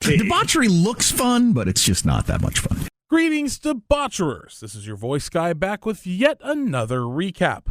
Debauchery looks fun, but it's just not that much fun. Greetings, debaucherers. This is your voice guy back with yet another recap.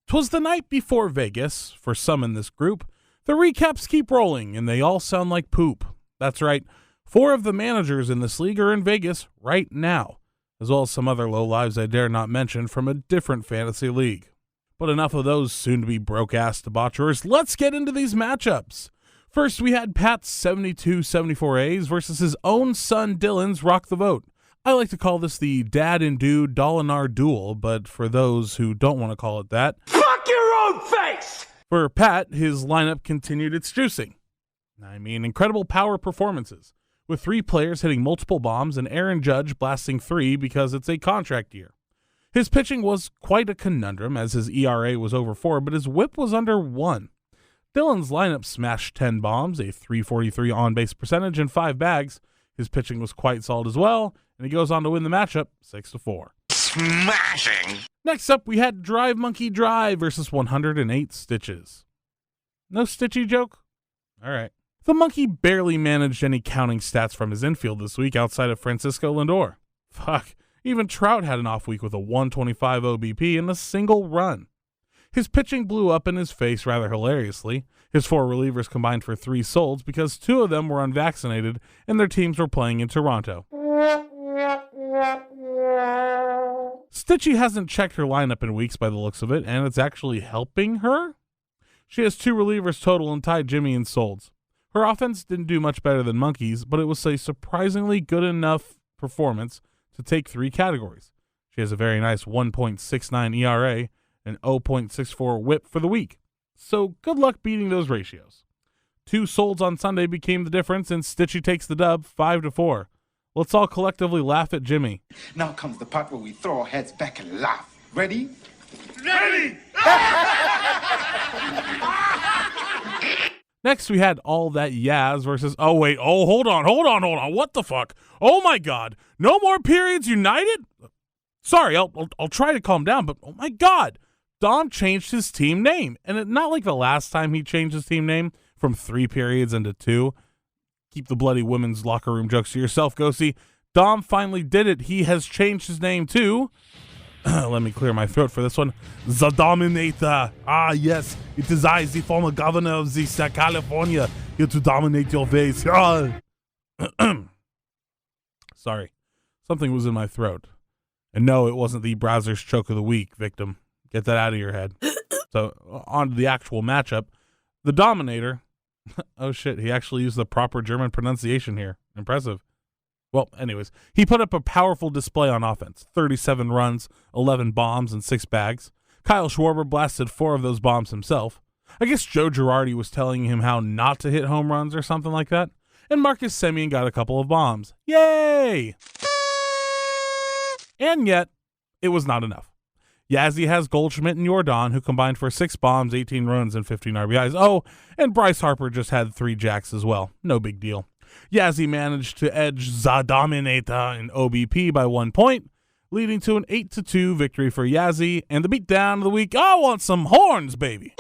'Twas the night before Vegas. For some in this group, the recaps keep rolling, and they all sound like poop. That's right, 4 of the managers in this league are in Vegas right now, as well as some other lowlives I dare not mention from a different fantasy league. But enough of those soon-to-be broke-ass debaucherers. Let's get into these matchups. First, we had Pat's 72-74 A's versus his own son Dylan's Rock the Vote. I like to call this the Dad and Dude Dolinar Duel, but for those who don't want to call it that, fuck your own face! For Pat, his lineup continued its juicing. I mean, incredible power performances, with 3 players hitting multiple bombs and Aaron Judge blasting 3 because it's a contract year. His pitching was quite a conundrum, as his ERA was over 4, but his whip was under 1. Dylan's lineup smashed 10 bombs, a .343 on-base percentage, and 5 bags. His pitching was quite solid as well, and he goes on to win the matchup 6-4. Smashing! Next up, we had Drive Monkey Drive versus 108 Stitches. No Stitchy joke? All right. The monkey barely managed any counting stats from his infield this week outside of Francisco Lindor. Fuck, even Trout had an off week with a 125 OBP and a single run. His pitching blew up in his face rather hilariously. His 4 relievers combined for 3 solds because 2 of them were unvaccinated and their teams were playing in Toronto. Stitchy hasn't checked her lineup in weeks by the looks of it, and it's actually helping her. She has 2 relievers total and tied Jimmy in solds. Her offense didn't do much better than Monkey's, but it was a surprisingly good enough performance to take 3 categories. She has a very nice 1.69 ERA and 0.64 whip for the week. So good luck beating those ratios. 2 solds on Sunday became the difference, and Stitchy takes the dub 5-4. Let's all collectively laugh at Jimmy. Now comes the part where we throw our heads back and laugh. Ready? Ready! Next, we had All That Yaz versus... hold on. What the fuck? Oh my God. No more Periods United? Sorry, I'll try to calm down, but oh my God. Dom changed his team name, and not like the last time he changed his team name from 3 periods into 2. Keep the bloody women's locker room jokes to yourself, Ghosty. Dom finally did it. He has changed his name to... let me clear my throat for this one. The Dominator. Ah, yes. It is I, the former governor of this California, here to dominate your face. Ah. Sorry. Something was in my throat. And no, it wasn't the browser's choke of the week, victim. Get that out of your head. So, on to the actual matchup. The Dominator. Oh, shit. He actually used the proper German pronunciation here. Impressive. Well, anyways, he put up a powerful display on offense. 37 runs, 11 bombs, and 6 bags. Kyle Schwarber blasted 4 of those bombs himself. I guess Joe Girardi was telling him how not to hit home runs or something like that. And Marcus Semien got a couple of bombs. Yay! And yet, it was not enough. Yazzie has Goldschmidt and Jordan, who combined for 6 bombs, 18 runs, and 15 RBIs. Oh, and Bryce Harper just had 3 jacks as well. No big deal. Yazzie managed to edge Zadaminator in OBP by 1 point, leading to an 8-2 victory for Yazzie, and the beatdown of the week. I want some horns, baby.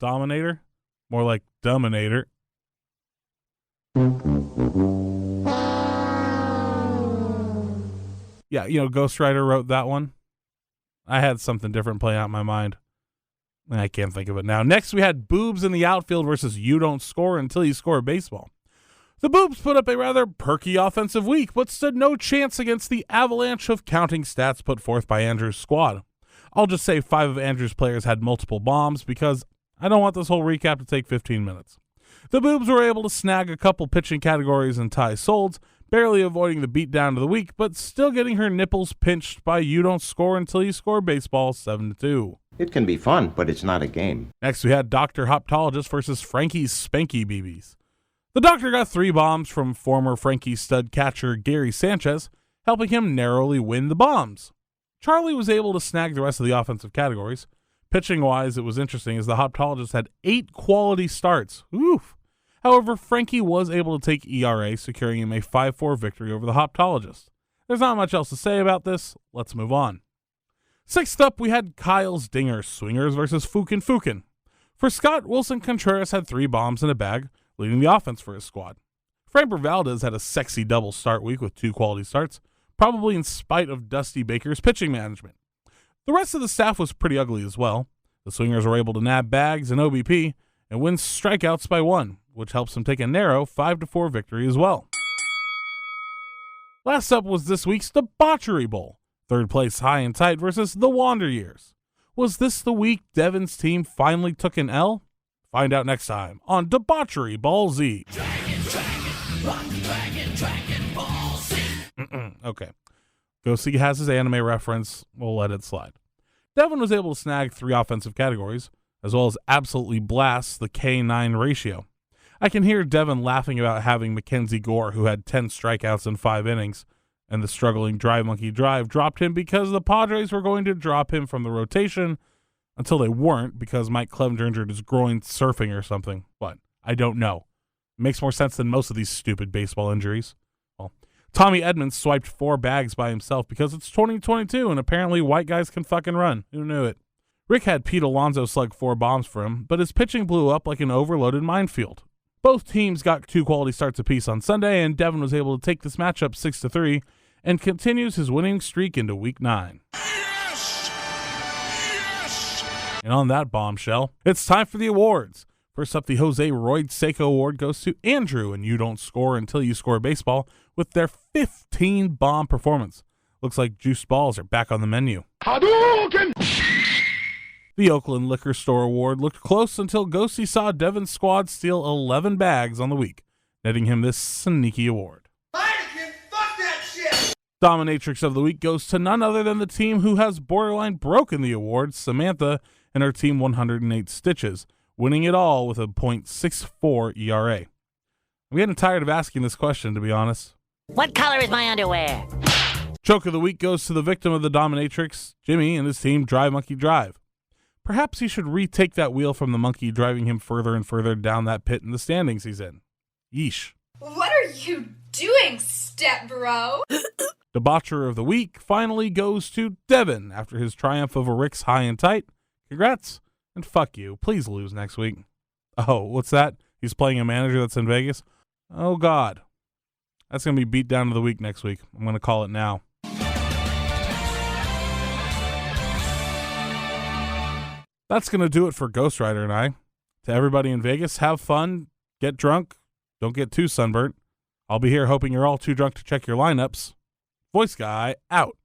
Dominator? More like Dominator. Yeah, Ghost Rider wrote that one. I had something different play out in my mind. I can't think of it now. Next, we had Boobs in the outfield versus You Don't Score Until You Score Baseball. The Boobs put up a rather perky offensive week, but stood no chance against the avalanche of counting stats put forth by Andrew's squad. I'll just say 5 of Andrew's players had multiple bombs because I don't want this whole recap to take 15 minutes. The Boobs were able to snag a couple pitching categories and tie solds, barely avoiding the beatdown of the week, but still getting her nipples pinched by You Don't Score Until You Score Baseball 7-2. It can be fun, but it's not a game. Next, we had Dr. Hoptologist versus Frankie's Spanky BBs. The doctor got 3 bombs from former Frankie stud catcher Gary Sanchez, helping him narrowly win the bombs. Charlie was able to snag the rest of the offensive categories. Pitching-wise, it was interesting as the Hoptologist had 8 quality starts. Oof. However, Frankie was able to take ERA, securing him a 5-4 victory over the Hoptologist. There's not much else to say about this. Let's move on. Sixth up, we had Kyle's Dinger Swingers versus Fukin. For Scott, Wilson Contreras had 3 bombs in a bag, leading the offense for his squad. Framber Valdez had a sexy double start week with 2 quality starts, probably in spite of Dusty Baker's pitching management. The rest of the staff was pretty ugly as well. The Swingers were able to nab bags and OBP and win strikeouts by 1, which helps them take a narrow 5-4 victory as well. Last up was this week's Debauchery Bowl. Third place High and Tight versus the Wander Years. Was this the week Devin's team finally took an L? Find out next time on Debauchery Ball Z. Okay. Ghosty has his anime reference. We'll let it slide. Devin was able to snag 3 offensive categories, as well as absolutely blast the K9 ratio. I can hear Devin laughing about having Mackenzie Gore, who had 10 strikeouts in 5 innings, and the struggling Drive Monkey Drive dropped him because the Padres were going to drop him from the rotation until they weren't because Mike Clevenger injured his groin surfing or something. But I don't know. It makes more sense than most of these stupid baseball injuries. Well, Tommy Edmonds swiped 4 bags by himself because it's 2022 and apparently white guys can fucking run. Who knew it? Rick had Pete Alonso slug 4 bombs for him, but his pitching blew up like an overloaded minefield. Both teams got 2 quality starts apiece on Sunday, and Devin was able to take this matchup 6-3 and continues his winning streak into Week 9. Yes! Yes! And on that bombshell, it's time for the awards. First up, the Jose Royd Seiko Award goes to Andrew and You Don't Score Until You Score Baseball with their 15 bomb performance. Looks like juice balls are back on the menu. Hadouken! The Oakland Liquor Store Award looked close until Ghosty saw Devin's squad steal 11 bags on the week, netting him this sneaky award. Heineken, fuck that shit! Dominatrix of the week goes to none other than the team who has borderline broken the award, Samantha, and her team 108 Stitches, winning it all with a .64 ERA. I'm getting tired of asking this question, to be honest. What color is my underwear? Choke of the week goes to the victim of the Dominatrix, Jimmy, and his team Drive Monkey Drive. Perhaps he should retake that wheel from the monkey, driving him further and further down that pit in the standings he's in. Yeesh. What are you doing, step bro? Debaucher of the week finally goes to Devin after his triumph over Rick's High and Tight. Congrats, and fuck you. Please lose next week. Oh, what's that? He's playing a manager that's in Vegas? Oh, God. That's going to be beat down of the week next week. I'm going to call it now. That's going to do it for Ghost Rider and I. To everybody in Vegas, have fun, get drunk, don't get too sunburnt. I'll be here hoping you're all too drunk to check your lineups. Voice Guy, out.